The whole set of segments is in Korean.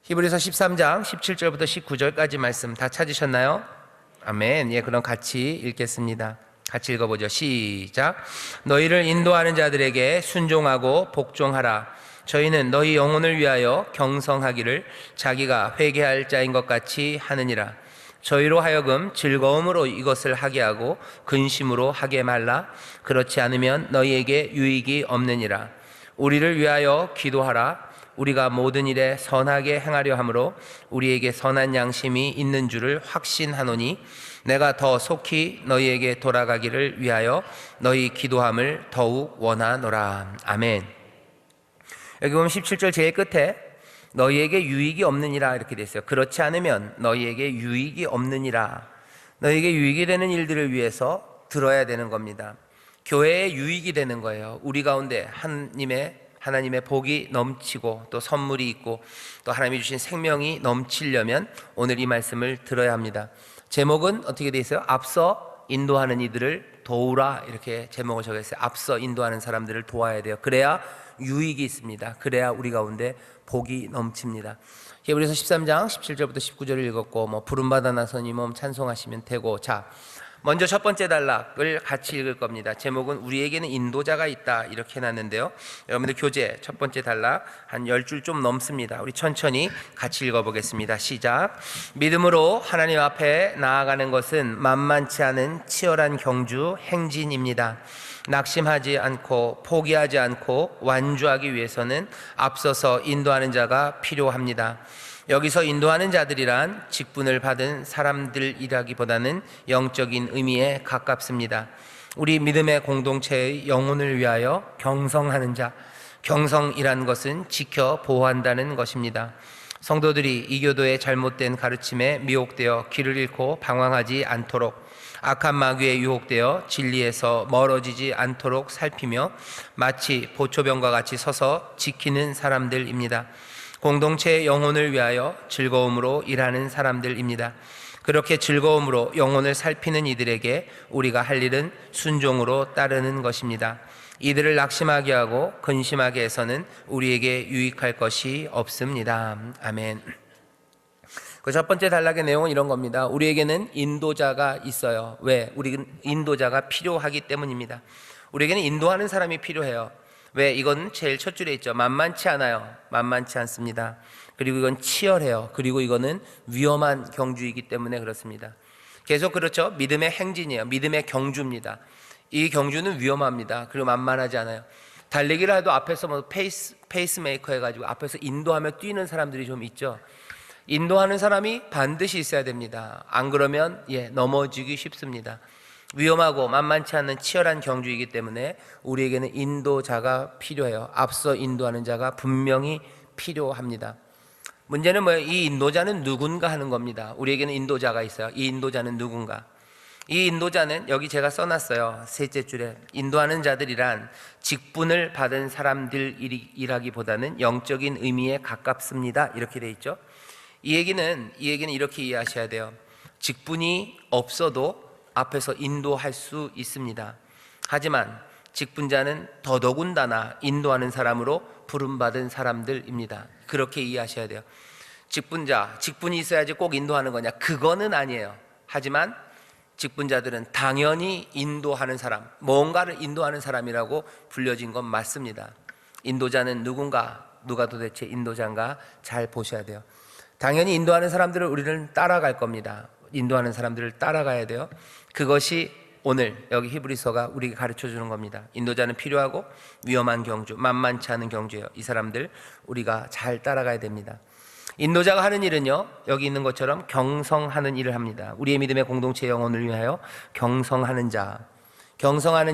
히브리서 13장 17절부터 19절까지 말씀 다 찾으셨나요? 아멘. 예, 그럼 같이 읽겠습니다. 같이 읽어보죠. 시작. 너희를 인도하는 자들에게 순종하고 복종하라. 저희는 너희 영혼을 위하여 경성하기를 자기가 회개할 자인 것 같이 하느니라. 저희로 하여금 즐거움으로 이것을 하게 하고 근심으로 하게 말라. 그렇지 않으면 너희에게 유익이 없느니라. 우리를 위하여 기도하라. 우리가 모든 일에 선하게 행하려 함으로 우리에게 선한 양심이 있는 줄을 확신하노니 내가 더 속히 너희에게 돌아가기를 위하여 너희 기도함을 더욱 원하노라. 아멘. 여기 보면 17절 제일 끝에 너희에게 유익이 없느니라 이렇게 돼 있어요. 그렇지 않으면 너희에게 유익이 없느니라. 너희에게 유익이 되는 일들을 위해서 들어야 되는 겁니다. 교회에 유익이 되는 거예요. 우리 가운데 하나님의 복이 넘치고 또 선물이 있고 또 하나님이 주신 생명이 넘치려면 오늘 이 말씀을 들어야 합니다. 제목은 어떻게 되어 있어요? 앞서 인도하는 이들을 도우라 이렇게 제목을 적었어요. 앞서 인도하는 사람들을 도와야 돼요. 그래야 유익이 있습니다. 그래야 우리 가운데 복이 넘칩니다. 히브리서 13장 17절부터 19절을 읽었고 부름받아 나서니 몸 찬송하시면 되고, 자 먼저 첫 번째 단락을 같이 읽을 겁니다. 제목은 우리에게는 인도자가 있다 이렇게 해놨는데요. 여러분들 교재 첫 번째 단락 한 10줄 좀 넘습니다. 우리 천천히 같이 읽어보겠습니다. 시작. 믿음으로 하나님 앞에 나아가는 것은 만만치 않은 치열한 경주 행진입니다. 낙심하지 않고 포기하지 않고 완주하기 위해서는 앞서서 인도하는 자가 필요합니다. 여기서 인도하는 자들이란 직분을 받은 사람들이라기보다는 영적인 의미에 가깝습니다. 우리 믿음의 공동체의 영혼을 위하여 경성하는 자, 경성이란 것은 지켜 보호한다는 것입니다. 성도들이 이교도의 잘못된 가르침에 미혹되어 길을 잃고 방황하지 않도록, 악한 마귀에 유혹되어 진리에서 멀어지지 않도록 살피며 마치 보초병과 같이 서서 지키는 사람들입니다. 공동체의 영혼을 위하여 즐거움으로 일하는 사람들입니다. 그렇게 즐거움으로 영혼을 살피는 이들에게 우리가 할 일은 순종으로 따르는 것입니다. 이들을 낙심하게 하고 근심하게 해서는 우리에게 유익할 것이 없습니다. 아멘. 그 첫 번째 단락의 내용은 이런 겁니다. 우리에게는 인도자가 있어요. 왜? 우리는 인도자가 필요하기 때문입니다. 우리에게는 인도하는 사람이 필요해요. 왜? 이건 제일 첫 줄에 있죠. 만만치 않아요. 만만치 않습니다. 그리고 이건 치열해요. 그리고 이거는 위험한 경주이기 때문에 그렇습니다. 계속 그렇죠. 믿음의 행진이에요. 믿음의 경주입니다. 이 경주는 위험합니다. 그리고 만만하지 않아요. 달리기를 해도 앞에서 페이스메이커 해가지고 앞에서 인도하며 뛰는 사람들이 좀 있죠. 인도하는 사람이 반드시 있어야 됩니다. 안 그러면 넘어지기 쉽습니다. 위험하고 만만치 않는 치열한 경주이기 때문에 우리에게는 인도자가 필요해요. 앞서 인도하는 자가 분명히 필요합니다. 문제는 뭐예요? 이 인도자는 누군가 하는 겁니다. 우리에게는 인도자가 있어요. 이 인도자는 누군가? 이 인도자는 여기 제가 써놨어요. 셋째 줄에 인도하는 자들이란 직분을 받은 사람들이라기보다는 영적인 의미에 가깝습니다. 이렇게 돼 있죠. 이 얘기는 이렇게 이해하셔야 돼요. 직분이 없어도 앞에서 인도할 수 있습니다. 하지만 직분자는 더더군다나 인도하는 사람으로 부름받은 사람들입니다. 그렇게 이해하셔야 돼요. 직분이 있어야지 꼭 인도하는 거냐? 그거는 아니에요. 하지만 직분자들은 당연히 인도하는 사람, 뭔가를 인도하는 사람이라고 불려진 건 맞습니다. 인도자는 누가 도대체 인도자인가 잘 보셔야 돼요. 당연히 인도하는 사람들을 우리는 따라갈 겁니다. 인도하는 사람들을 따라가야 돼요. 그것이 오늘 여기 히브리서가 우리에게 가르쳐주는 겁니다. 인도자는 필요하고 위험한 경주, 만만치 않은 경주예요. 이 사람들 우리가 잘 따라가야 됩니다. 인도자가 하는 일은요, 여기 있는 것처럼 경성하는 일을 합니다. 우리의 믿음의 공동체 영혼을 위하여 경성하는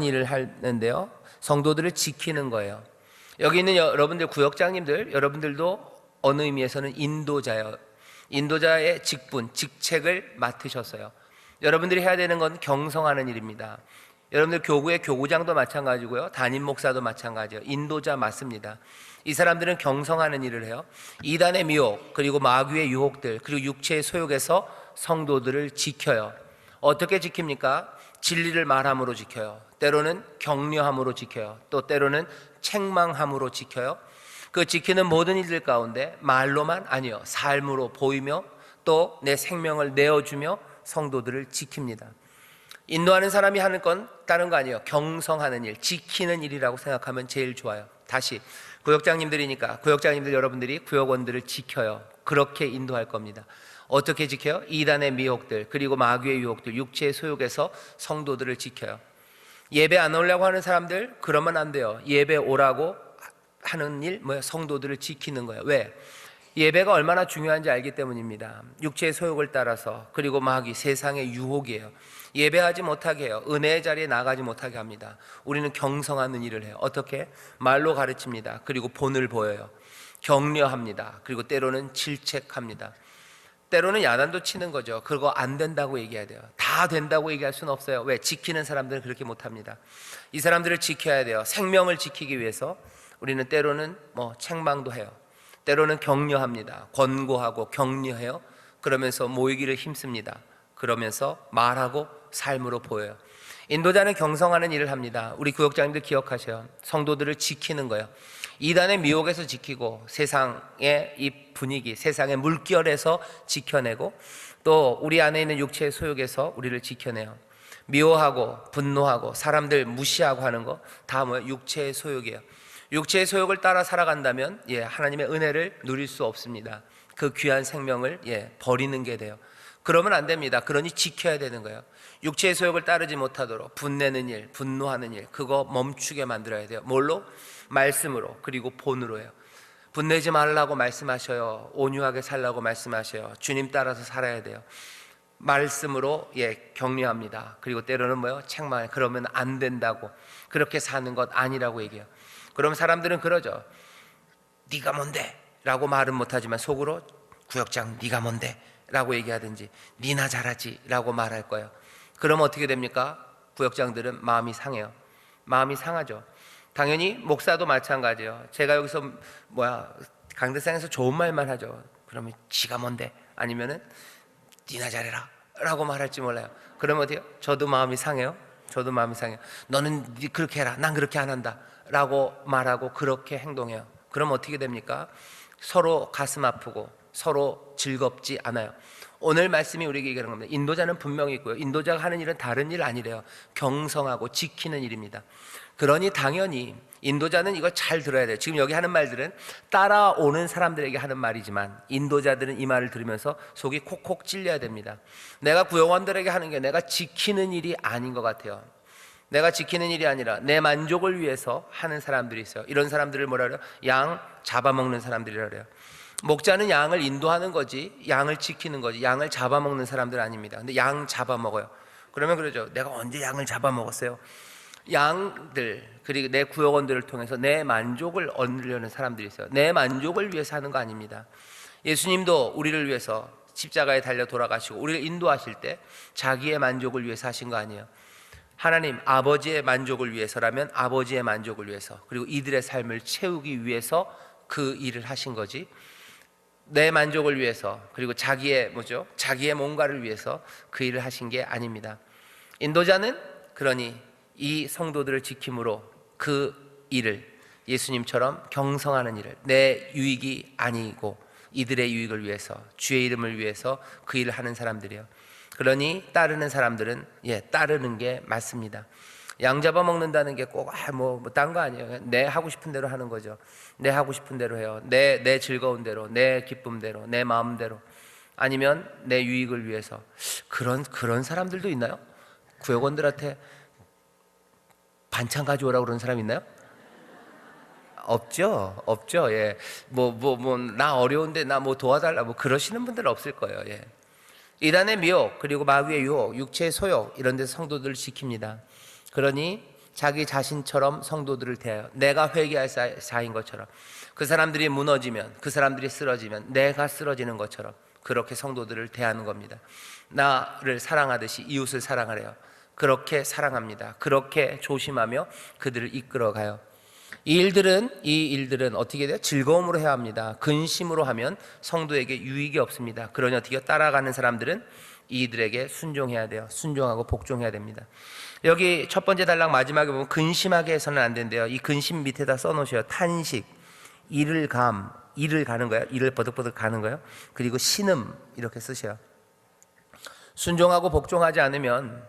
일을 하는데요, 성도들을 지키는 거예요. 여기 있는 여러분들 구역장님들, 여러분들도 어느 의미에서는 인도자예요. 인도자의 직책을 맡으셨어요. 여러분들이 해야 되는 건 경성하는 일입니다. 여러분들 교구의 교구장도 마찬가지고요, 담임 목사도 마찬가지예요. 인도자 맞습니다. 이 사람들은 경성하는 일을 해요. 이단의 미혹, 그리고 마귀의 유혹들, 그리고 육체의 소욕에서 성도들을 지켜요. 어떻게 지킵니까? 진리를 말함으로 지켜요. 때로는 격려함으로 지켜요. 또 때로는 책망함으로 지켜요. 그 지키는 모든 일들 가운데 말로만 아니요, 삶으로 보이며 또 내 생명을 내어주며 성도들을 지킵니다. 인도하는 사람이 하는 건 다른 거 아니에요. 경성하는 일, 지키는 일이라고 생각하면 제일 좋아요. 다시 구역장님들이니까 구역장님들 여러분들이 구역원들을 지켜요. 그렇게 인도할 겁니다. 어떻게 지켜요? 이단의 미혹들, 그리고 마귀의 유혹들, 육체의 소욕에서 성도들을 지켜요. 예배 안 오려고 하는 사람들, 그러면 안 돼요. 예배 오라고 하는 일, 뭐야? 성도들을 지키는 거예요. 왜? 예배가 얼마나 중요한지 알기 때문입니다. 육체의 소욕을 따라서, 그리고 마귀, 세상의 유혹이에요. 예배하지 못하게 해요. 은혜의 자리에 나가지 못하게 합니다. 우리는 경성하는 일을 해요. 어떻게? 말로 가르칩니다. 그리고 본을 보여요. 격려합니다. 그리고 때로는 질책합니다. 때로는 야단도 치는 거죠. 그거 안 된다고 얘기해야 돼요. 다 된다고 얘기할 수는 없어요. 왜? 지키는 사람들은 그렇게 못합니다. 이 사람들을 지켜야 돼요. 생명을 지키기 위해서 우리는 때로는 책망도 해요. 때로는 격려합니다. 권고하고 격려해요. 그러면서 모이기를 힘씁니다. 그러면서 말하고 삶으로 보여요. 인도자는 경성하는 일을 합니다. 우리 구역장님들 기억하셔요. 성도들을 지키는 거예요. 이단의 미혹에서 지키고, 세상의 이 분위기, 세상의 물결에서 지켜내고, 또 우리 안에 있는 육체의 소욕에서 우리를 지켜내요. 미워하고 분노하고 사람들 무시하고 하는 거 다 뭐예요? 육체의 소욕이에요. 육체의 소욕을 따라 살아간다면 하나님의 은혜를 누릴 수 없습니다. 그 귀한 생명을 버리는 게 돼요. 그러면 안 됩니다. 그러니 지켜야 되는 거예요. 육체의 소욕을 따르지 못하도록 분내는 일, 분노하는 일, 그거 멈추게 만들어야 돼요. 뭘로? 말씀으로, 그리고 본으로요. 분내지 말라고 말씀하셔요. 온유하게 살라고 말씀하셔요. 주님 따라서 살아야 돼요. 말씀으로 격려합니다. 그리고 때로는 책망해. 그러면 안 된다고, 그렇게 사는 것 아니라고 얘기해요. 그럼 사람들은 그러죠. 네가 뭔데? 라고 말은 못하지만 속으로 구역장 네가 뭔데? 라고 얘기하든지 니나 잘하지 라고 말할 거예요. 그럼 어떻게 됩니까? 구역장들은 마음이 상해요. 마음이 상하죠. 당연히 목사도 마찬가지예요. 제가 여기서 강대상에서 좋은 말만 하죠. 그러면 지가 뭔데? 아니면은 니나 잘해라 라고 말할지 몰라요. 그러면 어때요? 저도 마음이 상해요. 저도 마음이 상해요. 너는 그렇게 해라, 난 그렇게 안 한다 라고 말하고 그렇게 행동해요. 그럼 어떻게 됩니까? 서로 가슴 아프고 서로 즐겁지 않아요. 오늘 말씀이 우리에게 얘기하는 겁니다. 인도자는 분명히 있고요. 인도자가 하는 일은 다른 일 아니래요. 경성하고 지키는 일입니다. 그러니 당연히 인도자는 이걸 잘 들어야 돼요. 지금 여기 하는 말들은 따라오는 사람들에게 하는 말이지만 인도자들은 이 말을 들으면서 속이 콕콕 찔려야 됩니다. 내가 구역원들에게 하는 게 내가 지키는 일이 아닌 것 같아요. 내가 지키는 일이 아니라 내 만족을 위해서 하는 사람들이 있어요. 이런 사람들을 뭐라 그래요? 양 잡아먹는 사람들이라 그래요. 목자는 양을 인도하는 거지 양을 지키는 거지 양을 잡아먹는 사람들 아닙니다. 근데 양 잡아먹어요. 그러면 그러죠. 내가 언제 양을 잡아먹었어요? 양들, 그리고 내 구역원들을 통해서 내 만족을 얻으려는 사람들이 있어요. 내 만족을 위해서 하는 거 아닙니다. 예수님도 우리를 위해서 십자가에 달려 돌아가시고 우리를 인도하실 때 자기의 만족을 위해서 하신 거 아니에요. 하나님 아버지의 만족을 위해서라면 아버지의 만족을 위해서, 그리고 이들의 삶을 채우기 위해서 그 일을 하신 거지, 내 만족을 위해서, 그리고 자기의 뭔가를 위해서 그 일을 하신 게 아닙니다. 인도자는 그러니 이 성도들을 지킴으로 그 일을 예수님처럼 경성하는 일을, 내 유익이 아니고 이들의 유익을 위해서, 주의 이름을 위해서 그 일을 하는 사람들이에요. 그러니 따르는 사람들은 따르는 게 맞습니다. 양 잡아먹는다는 게 꼭 딴 거 아니에요. 내 하고 싶은 대로 하는 거죠. 내 하고 싶은 대로 해요. 내 즐거운 대로, 내 기쁨대로, 내 마음대로, 아니면 내 유익을 위해서. 그런 사람들도 있나요? 구역원들한테 반찬 가져오라고 그러는 사람 있나요? 없죠. 나 어려운데 나 도와달라 그러시는 분들은 없을 거예요. 이단의 미혹, 그리고 마귀의 유혹, 육체의 소욕, 이런 데서 성도들을 지킵니다. 그러니 자기 자신처럼 성도들을 대해요. 내가 회개할 자인 것처럼. 그 사람들이 무너지면, 그 사람들이 쓰러지면 내가 쓰러지는 것처럼 그렇게 성도들을 대하는 겁니다. 나를 사랑하듯이 이웃을 사랑하래요. 그렇게 사랑합니다. 그렇게 조심하며 그들을 이끌어가요. 이 일들은 어떻게 돼요? 즐거움으로 해야 합니다. 근심으로 하면 성도에게 유익이 없습니다. 그러니 어떻게 해요? 따라가는 사람들은 이들에게 순종해야 돼요. 순종하고 복종해야 됩니다. 여기 첫 번째 단락 마지막에 보면 근심하게 해서는 안 된대요. 이 근심 밑에다 써놓으셔요. 탄식. 이를 가는 거예요. 이를 버득버득 가는 거예요. 그리고 신음 이렇게 쓰셔요. 순종하고 복종하지 않으면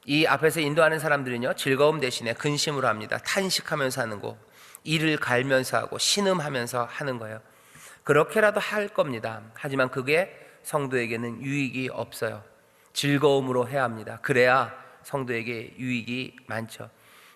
이 앞에서 인도하는 사람들은요, 즐거움 대신에 근심으로 합니다. 탄식하면서 하는 거, 이를 갈면서 하고 신음하면서 하는 거예요. 그렇게라도 할 겁니다. 하지만 그게 성도에게는 유익이 없어요. 즐거움으로 해야 합니다. 그래야 성도에게 유익이 많죠.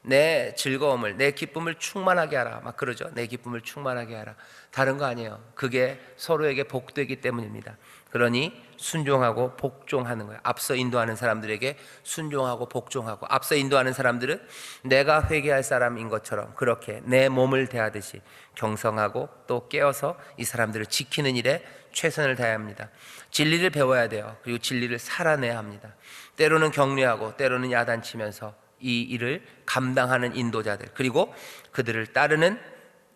내 즐거움을, 내 기쁨을 충만하게 하라, 막 그러죠. 내 기쁨을 충만하게 하라. 다른 거 아니에요. 그게 서로에게 복되기 때문입니다. 그러니 순종하고 복종하는 거예요. 앞서 인도하는 사람들에게 순종하고 복종하고, 앞서 인도하는 사람들은 내가 회개할 사람인 것처럼 그렇게 내 몸을 대하듯이 경성하고 또 깨어서 이 사람들을 지키는 일에 최선을 다해야 합니다. 진리를 배워야 돼요. 그리고 진리를 살아내야 합니다. 때로는 격려하고 때로는 야단치면서 이 일을 감당하는 인도자들, 그리고 그들을 따르는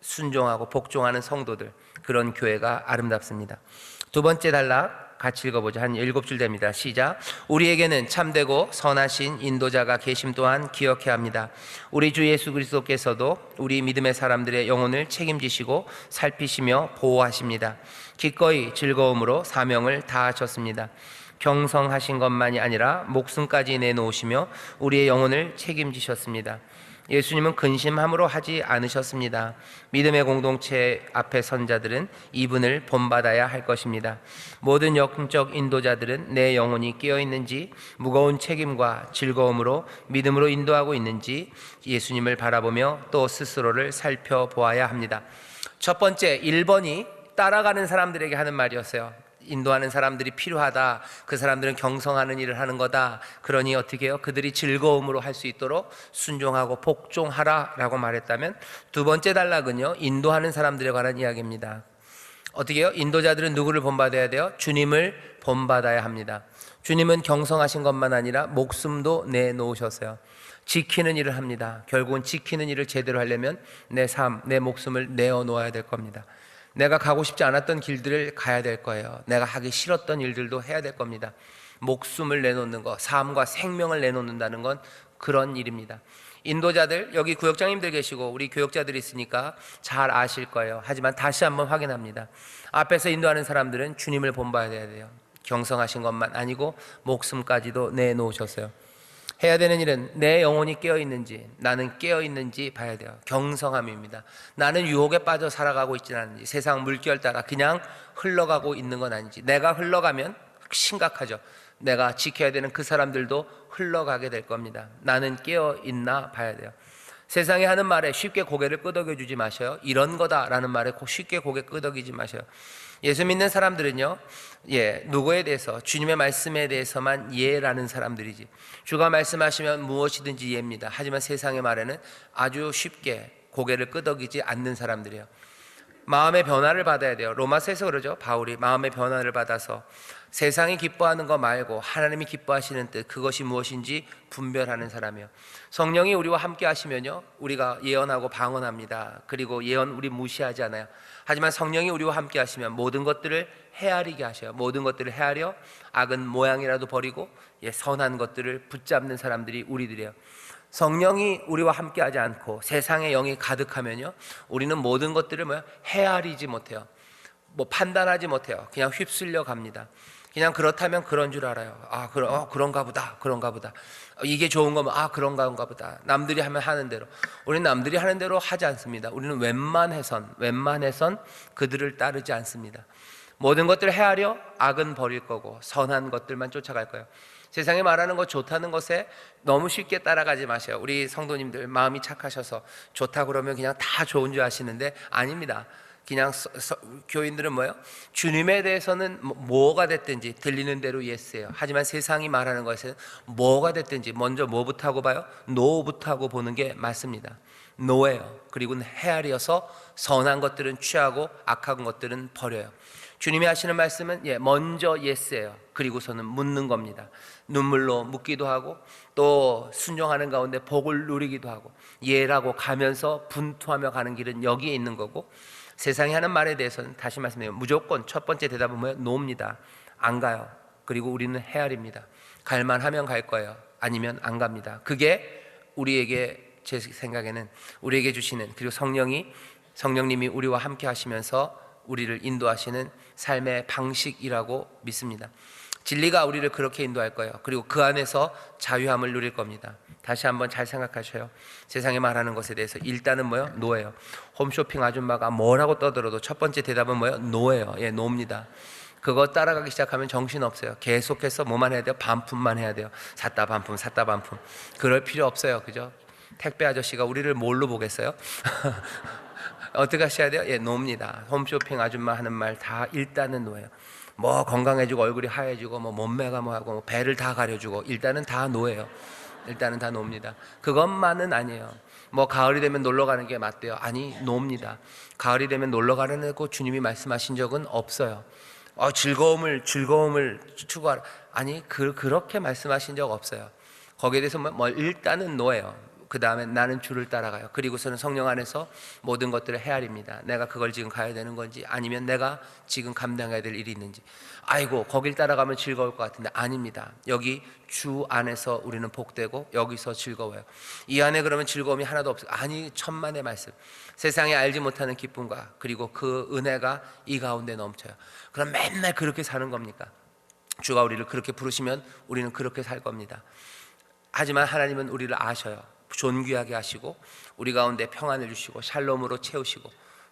순종하고 복종하는 성도들, 그런 교회가 아름답습니다. 두 번째 단락 같이 읽어보죠. 한 7줄 됩니다. 시작. 우리에게는 참되고 선하신 인도자가 계심 또한 기억해야 합니다. 우리 주 예수 그리스도께서도 우리 믿음의 사람들의 영혼을 책임지시고 살피시며 보호하십니다. 기꺼이 즐거움으로 사명을 다하셨습니다. 경성하신 것만이 아니라 목숨까지 내놓으시며 우리의 영혼을 책임지셨습니다. 예수님은 근심함으로 하지 않으셨습니다. 믿음의 공동체 앞에 선 자들은 이분을 본받아야 할 것입니다. 모든 영적 인도자들은 내 영혼이 깨어있는지, 무거운 책임과 즐거움으로 믿음으로 인도하고 있는지 예수님을 바라보며 또 스스로를 살펴보아야 합니다. 첫 번째 1번이 따라가는 사람들에게 하는 말이었어요. 인도하는 사람들이 필요하다. 그 사람들은 경성하는 일을 하는 거다. 그러니 어떻게 해요? 그들이 즐거움으로 할 수 있도록 순종하고 복종하라 라고 말했다면, 두 번째 단락은요, 인도하는 사람들에 관한 이야기입니다. 어떻게 해요? 인도자들은 누구를 본받아야 돼요? 주님을 본받아야 합니다. 주님은 경성하신 것만 아니라 목숨도 내놓으셨어요. 지키는 일을 합니다. 결국은 지키는 일을 제대로 하려면 내 삶, 내 목숨을 내어놓아야 될 겁니다. 내가 가고 싶지 않았던 길들을 가야 될 거예요. 내가 하기 싫었던 일들도 해야 될 겁니다. 목숨을 내놓는 것, 삶과 생명을 내놓는다는 건 그런 일입니다. 인도자들, 여기 구역장님들 계시고 우리 교역자들이 있으니까 잘 아실 거예요. 하지만 다시 한번 확인합니다. 앞에서 인도하는 사람들은 주님을 본받아야 돼요. 경성하신 것만 아니고 목숨까지도 내놓으셨어요. 해야 되는 일은 내 영혼이 깨어있는지, 나는 깨어있는지 봐야 돼요. 경성함입니다. 나는 유혹에 빠져 살아가고 있지는 않은지, 세상 물결 따라 그냥 흘러가고 있는 건 아닌지. 내가 흘러가면 심각하죠. 내가 지켜야 되는 그 사람들도 흘러가게 될 겁니다. 나는 깨어있나 봐야 돼요. 세상이 하는 말에 쉽게 고개를 끄덕여주지 마셔요. 이런 거다라는 말에 쉽게 고개 끄덕이지 마셔요. 예수 믿는 사람들은요, 누구에 대해서, 주님의 말씀에 대해서만 예라는 사람들이지, 주가 말씀하시면 무엇이든지 예입니다. 하지만 세상의 말에는 아주 쉽게 고개를 끄덕이지 않는 사람들이에요. 마음의 변화를 받아야 돼요. 로마서에서 그러죠. 바울이 마음의 변화를 받아서 세상이 기뻐하는 거 말고 하나님이 기뻐하시는 뜻, 그것이 무엇인지 분별하는 사람이에요. 성령이 우리와 함께 하시면요, 우리가 예언하고 방언합니다. 그리고 예언 우리 무시하지 않아요. 하지만 성령이 우리와 함께 하시면 모든 것들을 헤아리게 하셔요. 모든 것들을 헤아려 악은 모양이라도 버리고 선한 것들을 붙잡는 사람들이 우리들이에요. 성령이 우리와 함께 하지 않고 세상의 영이 가득하면요, 우리는 모든 것들을 헤아리지 못해요. 판단하지 못해요. 그냥 휩쓸려 갑니다. 그냥 그렇다면 그런 줄 알아요. 그런가 보다. 이게 좋은 거면 그런가 보다. 남들이 하면 하는 대로. 우리는 남들이 하는 대로 하지 않습니다. 우리는 웬만해선 그들을 따르지 않습니다. 모든 것들을 헤아려 악은 버릴 거고 선한 것들만 쫓아갈 거예요. 세상에 말하는 것 좋다는 것에 너무 쉽게 따라가지 마세요. 우리 성도님들 마음이 착하셔서 좋다 그러면 그냥 다 좋은 줄 아시는데 아닙니다. 그냥 교인들은 주님에 대해서는 뭐가 됐든지 들리는 대로 예스예요. 하지만 세상이 말하는 것은 뭐가 됐든지 먼저 뭐부터 하고 봐요? 노부터 하고 보는 게 맞습니다. 노예요. 그리고는 헤아려서 선한 것들은 취하고 악한 것들은 버려요. 주님이 하시는 말씀은 먼저 예스예요. 그리고서는 묻는 겁니다. 눈물로 묻기도 하고 또 순종하는 가운데 복을 누리기도 하고, 예라고 가면서 분투하며 가는 길은 여기에 있는 거고, 세상이 하는 말에 대해서는 다시 말씀드려요. 무조건 첫 번째 대답은 노입니다. 안 가요. 그리고 우리는 헤아립니다. 갈만하면 갈 거예요. 아니면 안 갑니다. 그게 우리에게, 제 생각에는 우리에게 주시는, 그리고 성령이 성령님이 우리와 함께 하시면서 우리를 인도하시는 삶의 방식이라고 믿습니다. 진리가 우리를 그렇게 인도할 거예요. 그리고 그 안에서 자유함을 누릴 겁니다. 다시 한번 잘 생각하셔요. 세상에 말하는 것에 대해서 일단은 뭐예요? 노예요. 홈쇼핑 아줌마가 뭐라고 떠들어도 첫 번째 대답은 뭐예요? 노예요. 예, 노입니다. 그거 따라가기 시작하면 정신없어요. 계속해서 뭐만 해야 돼요? 반품만 해야 돼요. 샀다 반품 샀다 반품. 그럴 필요 없어요. 그죠? 택배 아저씨가 우리를 뭘로 보겠어요? 어떻게 하셔야 돼요? 예, 노입니다. 홈쇼핑 아줌마 하는 말 다 일단은 노예요. 뭐 건강해지고 얼굴이 하얘지고 뭐 몸매가 뭐하고 뭐 배를 다 가려주고 일단은 다 노예요. 일단은 다 노입니다. 그것만은 아니에요. 뭐 가을이 되면 놀러 가는 게 맞대요. 아니, 노입니다. 가을이 되면 놀러 가라고 주님이 말씀하신 적은 없어요. 즐거움을 추구하라. 아니, 그렇게 말씀하신 적 없어요. 거기에 대해서 뭐 일단은 노예요. 그 다음에 나는 주를 따라가요. 그리고서는 성령 안에서 모든 것들을 헤아립니다. 내가 그걸 지금 가야 되는 건지 아니면 내가 지금 감당해야 될 일이 있는지. 아이고, 거길 따라가면 즐거울 것 같은데 아닙니다. 여기 주 안에서 우리는 복되고 여기서 즐거워요. 이 안에 그러면 즐거움이 하나도 없어요. 아니, 천만의 말씀. 세상에 알지 못하는 기쁨과 그리고 그 은혜가 이 가운데 넘쳐요. 그럼 맨날 그렇게 사는 겁니까? 주가 우리를 그렇게 부르시면 우리는 그렇게 살 겁니다. 하지만 하나님은 우리를 아셔요. 존귀하게 하시고 우리 가운데 평안을 주시고 샬롬으로 채우시고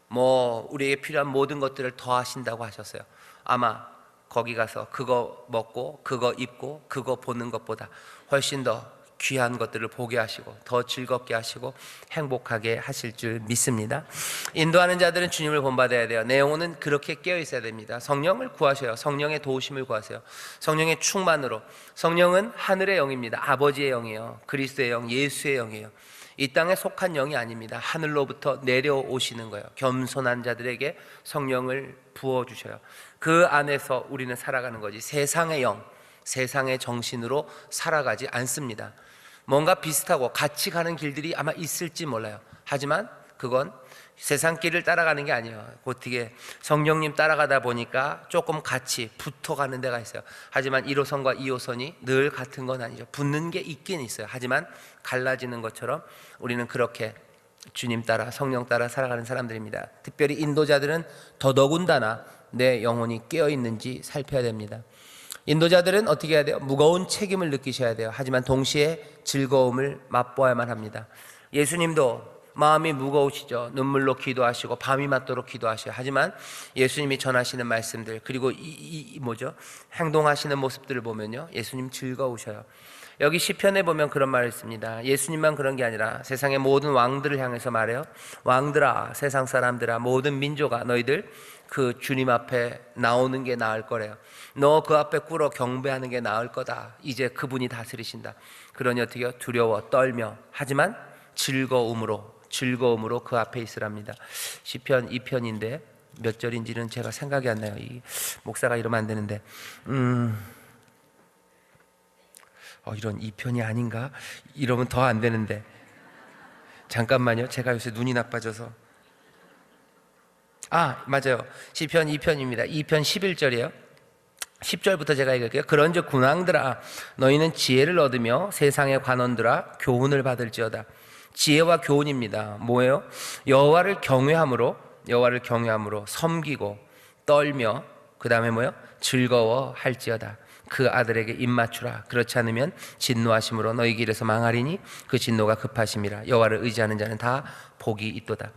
뭐 우리에게 필요한 모든 것들을 더하신다고 하셨어요. 아마 거기 가서 그거 먹고 그거 입고 그거 보는 것보다 훨씬 더 귀한 것들을 보게 하시고 더 즐겁게 하시고 행복하게 하실 줄 믿습니다. 인도하는 자들은 주님을 본받아야 돼요. 내 영혼은 그렇게 깨어 있어야 됩니다. 성령을 구하셔요. 성령의 도우심을 구하세요. 성령의 충만으로. 성령은 하늘의 영입니다. 아버지의 영이에요. 그리스도의 영, 예수의 영이에요. 이 땅에 속한 영이 아닙니다. 하늘로부터 내려오시는 거예요. 겸손한 자들에게 성령을 부어주셔요. 그 안에서 우리는 살아가는 거지 세상의 영, 세상의 정신으로 살아가지 않습니다. 뭔가 비슷하고 같이 가는 길들이 아마 있을지 몰라요. 하지만 그건 세상 길을 따라가는 게 아니에요. 어떻게 성령님 따라가다 보니까 조금 같이 붙어가는 데가 있어요. 하지만 1호선과 2호선이 늘 같은 건 아니죠. 붙는 게 있긴 있어요. 하지만 갈라지는 것처럼 우리는 그렇게 주님 따라 성령 따라 살아가는 사람들입니다. 특별히 인도자들은 더더군다나 내 영혼이 깨어있는지 살펴야 됩니다. 인도자들은 어떻게 해야 돼요? 무거운 책임을 느끼셔야 돼요. 하지만 동시에 즐거움을 맛보아야만 합니다. 예수님도 마음이 무거우시죠. 눈물로 기도하시고 밤이 맞도록 기도하셔요. 하지만 예수님이 전하시는 말씀들 그리고 행동하시는 모습들을 보면요, 예수님 즐거우셔요. 여기 시편에 보면 그런 말을 씁니다. 예수님만 그런 게 아니라 세상의 모든 왕들을 향해서 말해요. 왕들아, 세상 사람들아, 모든 민족아, 너희들 그 주님 앞에 나오는 게 나을 거래요. 너 그 앞에 꿇어 경배하는 게 나을 거다. 이제 그분이 다스리신다. 그러니 어떻게 해요? 두려워 떨며 하지만 즐거움으로 그 앞에 있으랍니다. 시편 2편인데 몇 절인지는 제가 생각이 안 나요. 이 목사가 이러면 안 되는데 이런 2편이 아닌가? 이러면 더 안 되는데 잠깐만요. 제가 요새 눈이 나빠져서 맞아요. 시편 2편입니다. 2편 11절이에요. 10절부터 제가 읽을게요. 그런즉 군왕들아, 너희는 지혜를 얻으며 세상의 관원들아, 교훈을 받을지어다. 지혜와 교훈입니다. 뭐예요? 여호와를 경외함으로 섬기고 떨며 그 다음에 뭐예요? 즐거워할지어다. 그 아들에게 입맞추라. 그렇지 않으면 진노하심으로 너희 길에서 망하리니 그 진노가 급하심이라. 여호와를 의지하는 자는 다 복이 있도다.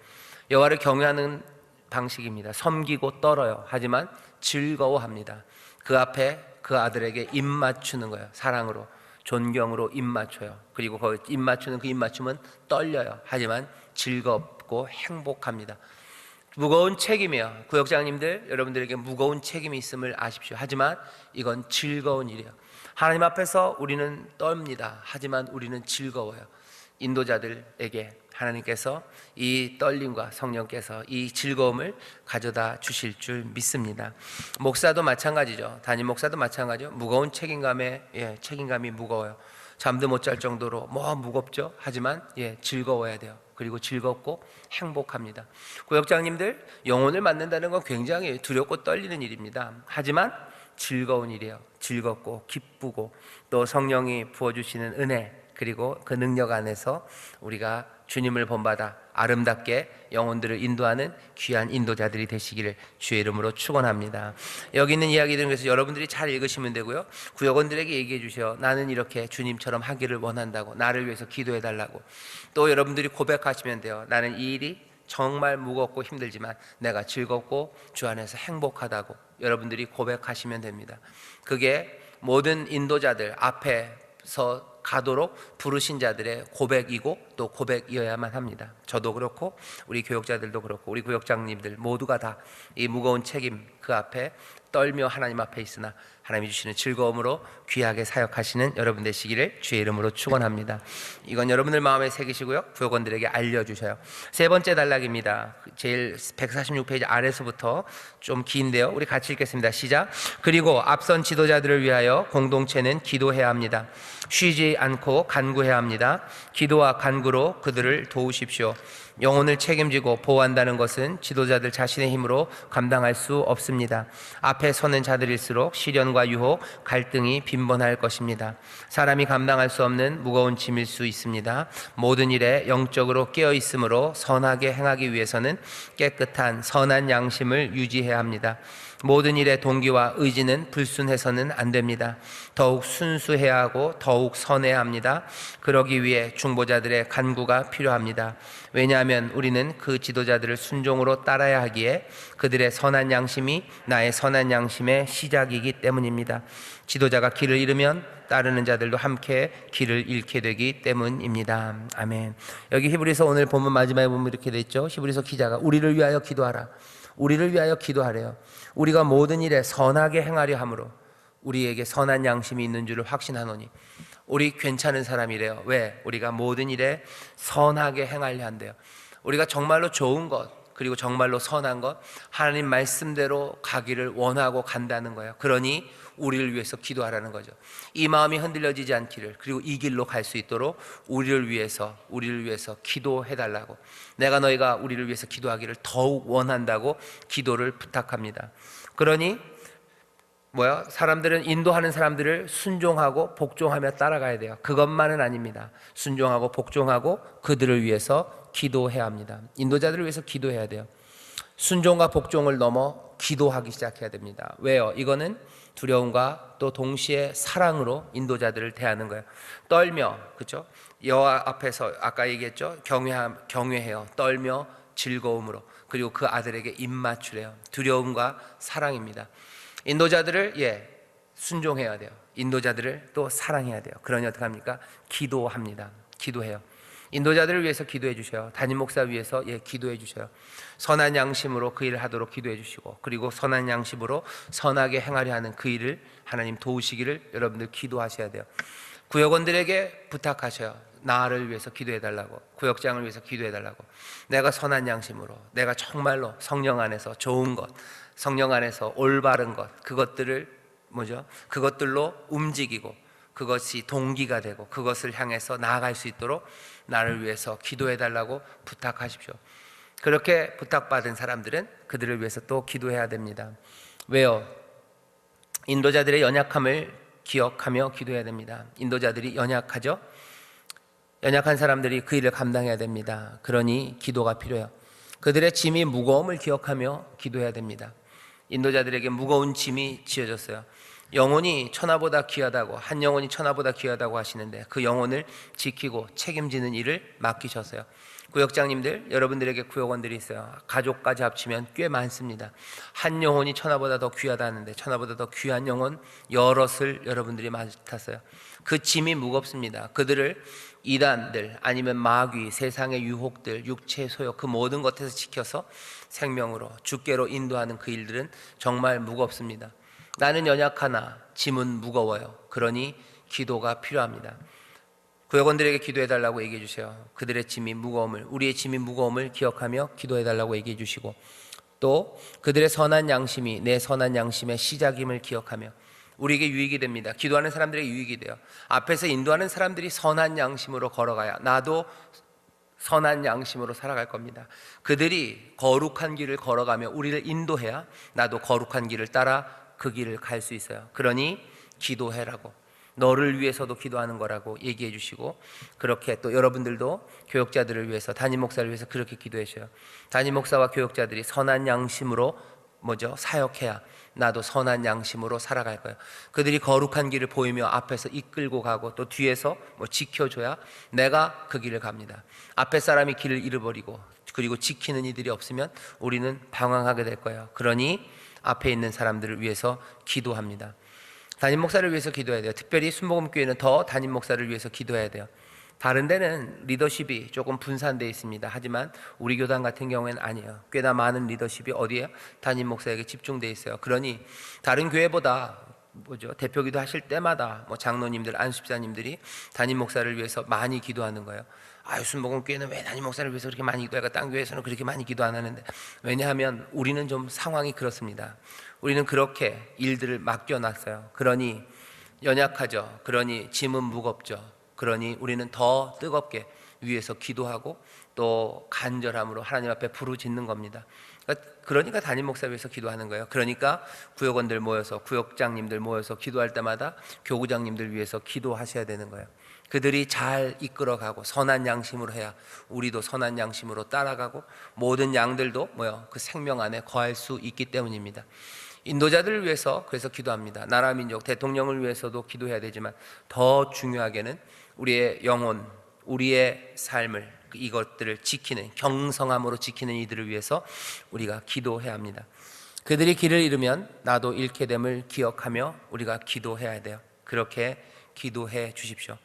여호와를 경외하는 방식입니다. 섬기고 떨어요. 하지만 즐거워합니다. 그 앞에 그 아들에게 입맞추는 거예요. 사랑으로, 존경으로 입맞춰요. 그리고 그 입맞추는 그 입맞춤은 떨려요. 하지만 즐겁고 행복합니다. 무거운 책임이에요. 구역장님들, 여러분들에게 무거운 책임이 있음을 아십시오. 하지만 이건 즐거운 일이에요. 하나님 앞에서 우리는 떱니다. 하지만 우리는 즐거워요. 인도자들에게 하나님께서 이 떨림과 성령께서 이 즐거움을 가져다 주실 줄 믿습니다. 목사도 마찬가지죠. 담임 목사도 마찬가지죠. 무거운 책임감이 무거워요. 잠도 못 잘 정도로 무겁죠. 하지만 즐거워야 돼요. 그리고 즐겁고 행복합니다. 구역장님들, 영혼을 맡는다는 건 굉장히 두렵고 떨리는 일입니다. 하지만 즐거운 일이에요. 즐겁고 기쁘고 또 성령이 부어주시는 은혜 그리고 그 능력 안에서 우리가 주님을 본받아 아름답게 영혼들을 인도하는 귀한 인도자들이 되시기를 주의 이름으로 축원합니다. 여기 있는 이야기들은 그래서 여러분들이 잘 읽으시면 되고요. 구역원들에게 얘기해 주셔. 나는 이렇게 주님처럼 하기를 원한다고, 나를 위해서 기도해 달라고. 또 여러분들이 고백하시면 돼요. 나는 이 일이 정말 무겁고 힘들지만 내가 즐겁고 주 안에서 행복하다고 여러분들이 고백하시면 됩니다. 그게 모든 인도자들 앞에서 가도록 부르신 자들의 고백이고 또 고백이어야만 합니다. 저도 그렇고 우리 교역자들도 그렇고 우리 구역장님들 모두가 다 이 무거운 책임 그 앞에 떨며 하나님 앞에 있으나 하나님이 주시는 즐거움으로 귀하게 사역하시는 여러분 되시기를 주의 이름으로 축원합니다. 이건 여러분들 마음에 새기시고요, 구역원들에게 알려주셔요. 세 번째 단락입니다. 제일 146페이지 아래서부터 좀 긴데요, 우리 같이 읽겠습니다. 시작. 그리고 앞선 지도자들을 위하여 공동체는 기도해야 합니다. 쉬지 않고 간구해야 합니다. 기도와 간구로 그들을 도우십시오. 영혼을 책임지고 보호한다는 것은 지도자들 자신의 힘으로 감당할 수 없습니다. 앞에 서는 자들일수록 시련과 유혹, 갈등이 빈번할 것입니다. 사람이 감당할 수 없는 무거운 짐일 수 있습니다. 모든 일에 영적으로 깨어 있으므로 선하게 행하기 위해서는 깨끗한 선한 양심을 유지해야 합니다. 모든 일의 동기와 의지는 불순해서는 안 됩니다. 더욱 순수해야 하고 더욱 선해야 합니다. 그러기 위해 중보자들의 간구가 필요합니다. 왜냐하면 우리는 그 지도자들을 순종으로 따라야 하기에 그들의 선한 양심이 나의 선한 양심의 시작이기 때문입니다. 지도자가 길을 잃으면 따르는 자들도 함께 길을 잃게 되기 때문입니다. 아멘. 여기 히브리서 오늘 본문 마지막에 보면 이렇게 돼 있죠. 히브리서 기자가 우리를 위하여 기도하라. 우리를 위하여 기도하래요. 우리가 모든 일에 선하게 행하려 함으로 우리에게 선한 양심이 있는 줄을 확신하노니. 우리 괜찮은 사람이래요. 왜? 우리가 모든 일에 선하게 행하려 한대요. 우리가 정말로 좋은 것, 그리고 정말로 선한 것, 하나님 말씀대로 가기를 원하고 간다는 거예요. 그러니 우리를 위해서 기도하라는 거죠. 이 마음이 흔들려지지 않기를, 그리고 이 길로 갈 수 있도록 우리를 위해서 기도해달라고, 내가 너희가 우리를 위해서 기도하기를 더욱 원한다고 기도를 부탁합니다. 그러니 사람들은 인도하는 사람들을 순종하고 복종하며 따라가야 돼요. 그것만은 아닙니다. 순종하고 복종하고 그들을 위해서 기도해야 합니다. 인도자들을 위해서 기도해야 돼요. 순종과 복종을 넘어 기도하기 시작해야 됩니다. 왜요? 이거는 두려움과 또 동시에 사랑으로 인도자들을 대하는 거예요. 떨며, 그렇죠? 여호와 앞에서 아까 얘기했죠? 경외해요. 떨며 즐거움으로. 그리고 그 아들에게 입맞추래요. 두려움과 사랑입니다. 인도자들을 순종해야 돼요. 인도자들을 또 사랑해야 돼요. 그러니 어떻게 합니까? 기도합니다. 기도해요. 인도자들을 위해서 기도해 주셔요. 담임 목사 위해서 기도해 주셔요. 선한 양심으로 그 일을 하도록 기도해 주시고, 그리고 선한 양심으로 선하게 행하려 하는 그 일을 하나님 도우시기를 여러분들 기도하셔야 돼요. 구역원들에게 부탁하셔요. 나를 위해서 기도해 달라고, 구역장을 위해서 기도해 달라고. 내가 선한 양심으로, 내가 정말로 성령 안에서 좋은 것, 성령 안에서 올바른 것, 그것들로 움직이고 그것이 동기가 되고 그것을 향해서 나아갈 수 있도록 나를 위해서 기도해 달라고 부탁하십시오. 그렇게 부탁받은 사람들은 그들을 위해서 또 기도해야 됩니다. 왜요? 인도자들의 연약함을 기억하며 기도해야 됩니다. 인도자들이 연약하죠? 연약한 사람들이 그 일을 감당해야 됩니다. 그러니 기도가 필요해요. 그들의 짐이 무거움을 기억하며 기도해야 됩니다. 인도자들에게 무거운 짐이 지어졌어요. 영혼이 천하보다 귀하다고, 한 영혼이 천하보다 귀하다고 하시는데 그 영혼을 지키고 책임지는 일을 맡기셨어요. 구역장님들, 여러분들에게 구역원들이 있어요. 가족까지 합치면 꽤 많습니다. 한 영혼이 천하보다 더 귀하다는데 천하보다 더 귀한 영혼 여럿을 여러분들이 맡았어요. 그 짐이 무겁습니다. 그들을 이단들 아니면 마귀, 세상의 유혹들, 육체의 소욕, 그 모든 것에서 지켜서 생명으로 주께로 인도하는 그 일들은 정말 무겁습니다. 나는 연약하나 짐은 무거워요. 그러니 기도가 필요합니다. 구역원들에게 기도해달라고 얘기해 주세요. 그들의 짐이 무거움을, 우리의 짐이 무거움을 기억하며 기도해달라고 얘기해 주시고, 또 그들의 선한 양심이 내 선한 양심의 시작임을 기억하며 우리에게 유익이 됩니다. 기도하는 사람들에게 유익이 돼요. 앞에서 인도하는 사람들이 선한 양심으로 걸어가야 나도 선한 양심으로 살아갈 겁니다. 그들이 거룩한 길을 걸어가며 우리를 인도해야 나도 거룩한 길을 따라 그 길을 갈 수 있어요. 그러니 기도해라고, 너를 위해서도 기도하는 거라고 얘기해 주시고, 그렇게 또 여러분들도 교역자들을 위해서, 담임 목사를 위해서 그렇게 기도해 주셔요. 담임 목사와 교역자들이 선한 양심으로 사역해야 나도 선한 양심으로 살아갈 거예요. 그들이 거룩한 길을 보이며 앞에서 이끌고 가고 또 뒤에서 지켜줘야 내가 그 길을 갑니다. 앞에 사람이 길을 잃어버리고 그리고 지키는 이들이 없으면 우리는 방황하게 될 거예요. 그러니 앞에 있는 사람들을 위해서 기도합니다. 담임 목사를 위해서 기도해야 돼요. 특별히 순복음교회는 더 담임 목사를 위해서 기도해야 돼요. 다른 데는 리더십이 조금 분산되어 있습니다. 하지만 우리 교단 같은 경우에는 아니에요. 꽤나 많은 리더십이 어디에? 담임 목사에게 집중되어 있어요. 그러니 다른 교회보다 대표기도 하실 때마다 장로님들, 안수집사님들이 담임 목사를 위해서 많이 기도하는 거예요. 순복음교회는 왜 담임 목사를 위해서 그렇게 많이 기도할까? 딴 교회에서는 그렇게 많이 기도 안 하는데. 왜냐하면 우리는 좀 상황이 그렇습니다. 우리는 그렇게 일들을 맡겨놨어요. 그러니 연약하죠. 그러니 짐은 무겁죠. 그러니 우리는 더 뜨겁게 위에서 기도하고 또 간절함으로 하나님 앞에 부르짖는 겁니다. 그러니까 담임 목사 위해서 기도하는 거예요. 그러니까 구역원들 모여서, 구역장님들 모여서 기도할 때마다 교구장님들 위해서 기도하셔야 되는 거예요. 그들이 잘 이끌어가고 선한 양심으로 해야 우리도 선한 양심으로 따라가고 모든 양들도 그 생명 안에 거할 수 있기 때문입니다. 인도자들을 위해서 그래서 기도합니다. 나라 민족 대통령을 위해서도 기도해야 되지만 더 중요하게는 우리의 영혼, 우리의 삶을, 이것들을 지키는, 경성함으로 지키는 이들을 위해서 우리가 기도해야 합니다. 그들이 길을 잃으면 나도 잃게 됨을 기억하며 우리가 기도해야 돼요. 그렇게 기도해 주십시오.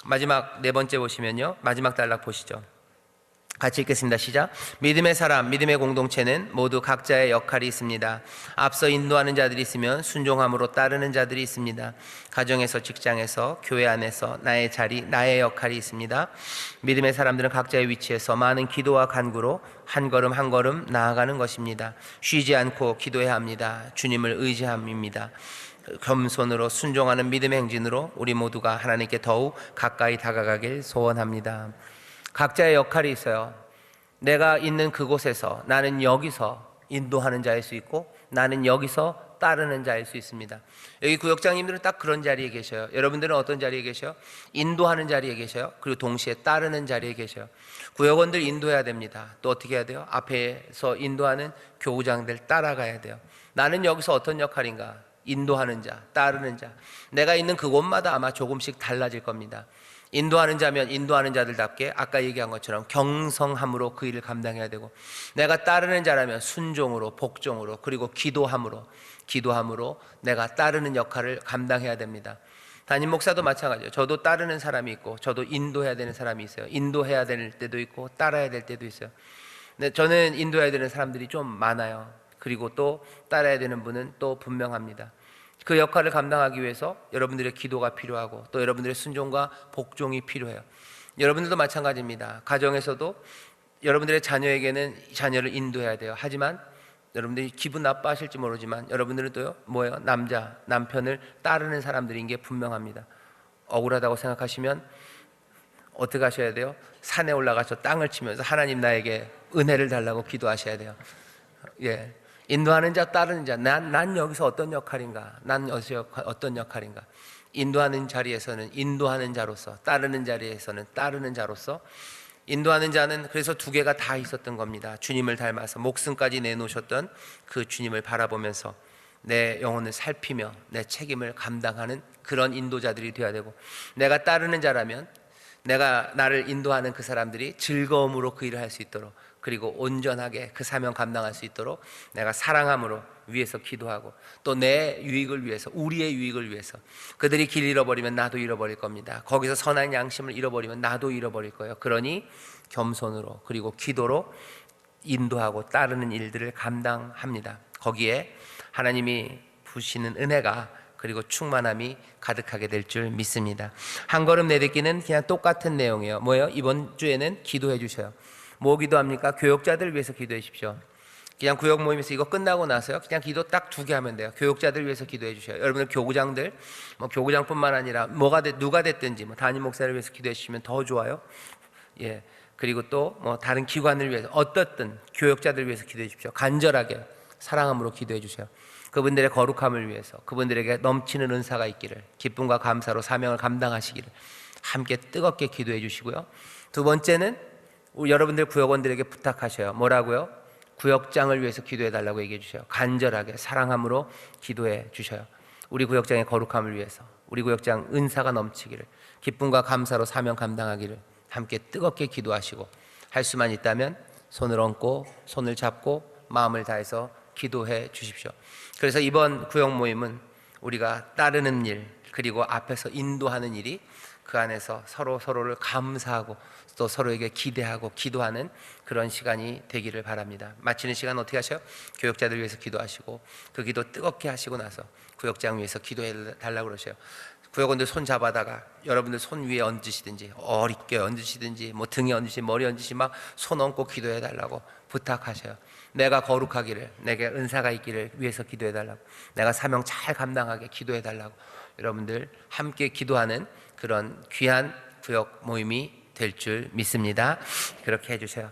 마지막 네 번째 보시면요, 마지막 단락 보시죠. 같이 읽겠습니다. 시작. 믿음의 사람, 믿음의 공동체는 모두 각자의 역할이 있습니다. 앞서 인도하는 자들이 있으면 순종함으로 따르는 자들이 있습니다. 가정에서, 직장에서, 교회 안에서 나의 자리, 나의 역할이 있습니다. 믿음의 사람들은 각자의 위치에서 많은 기도와 간구로 한 걸음 한 걸음 나아가는 것입니다. 쉬지 않고 기도해야 합니다. 주님을 의지함입니다. 겸손으로 순종하는 믿음의 행진으로 우리 모두가 하나님께 더욱 가까이 다가가길 소원합니다. 각자의 역할이 있어요. 내가 있는 그곳에서 나는 여기서 인도하는 자일 수 있고 나는 여기서 따르는 자일 수 있습니다. 여기 구역장님들은 딱 그런 자리에 계셔요. 여러분들은 어떤 자리에 계셔요? 인도하는 자리에 계셔요. 그리고 동시에 따르는 자리에 계셔요. 구역원들 인도해야 됩니다. 또 어떻게 해야 돼요? 앞에서 인도하는 교구장들 따라가야 돼요. 나는 여기서 어떤 역할인가? 인도하는 자, 따르는 자. 내가 있는 그곳마다 아마 조금씩 달라질 겁니다. 인도하는 자면 인도하는 자들답게 아까 얘기한 것처럼 경성함으로 그 일을 감당해야 되고, 내가 따르는 자라면 순종으로, 복종으로, 그리고 기도함으로 내가 따르는 역할을 감당해야 됩니다. 담임 목사도 마찬가지예요. 저도 따르는 사람이 있고 저도 인도해야 되는 사람이 있어요. 인도해야 될 때도 있고 따라야 될 때도 있어요. 근데 저는 인도해야 되는 사람들이 좀 많아요. 그리고 또 따라야 되는 분은 또 분명합니다. 그 역할을 감당하기 위해서 여러분들의 기도가 필요하고 또 여러분들의 순종과 복종이 필요해요. 여러분들도 마찬가지입니다. 가정에서도 여러분들의 자녀에게는 자녀를 인도해야 돼요. 하지만 여러분들이 기분 나빠하실지 모르지만 여러분들은 또요, 남편을 따르는 사람들인 게 분명합니다. 억울하다고 생각하시면 어떻게 하셔야 돼요? 산에 올라가서 땅을 치면서 하나님 나에게 은혜를 달라고 기도하셔야 돼요. 예. 인도하는 자, 따르는 자. 난 여기서 어떤 역할인가? 난 여기서 어떤 역할인가? 인도하는 자리에서는 인도하는 자로서, 따르는 자리에서는 따르는 자로서. 인도하는 자는 그래서 두 개가 다 있었던 겁니다. 주님을 닮아서 목숨까지 내놓으셨던 그 주님을 바라보면서 내 영혼을 살피며 내 책임을 감당하는 그런 인도자들이 되어야 되고, 내가 따르는 자라면 내가 나를 인도하는 그 사람들이 즐거움으로 그 일을 할 수 있도록, 그리고 온전하게 그 사명 감당할 수 있도록 내가 사랑함으로 위해서 기도하고 또 내 유익을 위해서, 우리의 유익을 위해서. 그들이 길 잃어버리면 나도 잃어버릴 겁니다. 거기서 선한 양심을 잃어버리면 나도 잃어버릴 거예요. 그러니 겸손으로 그리고 기도로 인도하고 따르는 일들을 감당합니다. 거기에 하나님이 부시는 은혜가 그리고 충만함이 가득하게 될 줄 믿습니다. 한 걸음 내딛기는 그냥 똑같은 내용이에요. 뭐예요? 이번 주에는 기도해 주셔요. 뭐 기도합니까? 교역자들 위해서 기도해 주십시오. 그냥 구역 모임에서 이거 끝나고 나서요, 그냥 기도 딱 2개 하면 돼요. 교역자들 위해서 기도해 주셔요. 여러분들 교구장들, 교구장뿐만 아니라 누가 됐든지 담임 목사를 위해서 기도해 주시면 더 좋아요. 예. 그리고 또 다른 기관을 위해서, 어떻든 교역자들 위해서 기도해 주십시오. 간절하게 사랑함으로 기도해 주세요. 그분들의 거룩함을 위해서 그분들에게 넘치는 은사가 있기를, 기쁨과 감사로 사명을 감당하시기를 함께 뜨겁게 기도해 주시고요. 두 번째는 여러분들 구역원들에게 부탁하셔요. 뭐라고요? 구역장을 위해서 기도해 달라고 얘기해 주셔요. 간절하게 사랑함으로 기도해 주셔요. 우리 구역장의 거룩함을 위해서, 우리 구역장 은사가 넘치기를, 기쁨과 감사로 사명 감당하기를 함께 뜨겁게 기도하시고, 할 수만 있다면 손을 얹고 손을 잡고 마음을 다해서 기도해 주십시오. 그래서 이번 구역 모임은 우리가 따르는 일, 그리고 앞에서 인도하는 일이 그 안에서 서로를 감사하고 또 서로에게 기대하고 기도하는 그런 시간이 되기를 바랍니다. 마치는 시간 어떻게 하셔요? 교역자들 위해서 기도하시고, 그 기도 뜨겁게 하시고 나서 구역장 위해서 기도해 달라고 그러셔요. 구역원들 손 잡아다가 여러분들 손 위에 얹으시든지, 어렵게 얹으시든지, 뭐 등에 얹으시, 머리 얹으시, 막 손 얹고 기도해 달라고 부탁하셔요. 내가 거룩하기를, 내게 은사가 있기를 위해서 기도해 달라고, 내가 사명 잘 감당하게 기도해 달라고, 여러분들 함께 기도하는 그런 귀한 구역 모임이 될 줄 믿습니다. 그렇게 해주세요.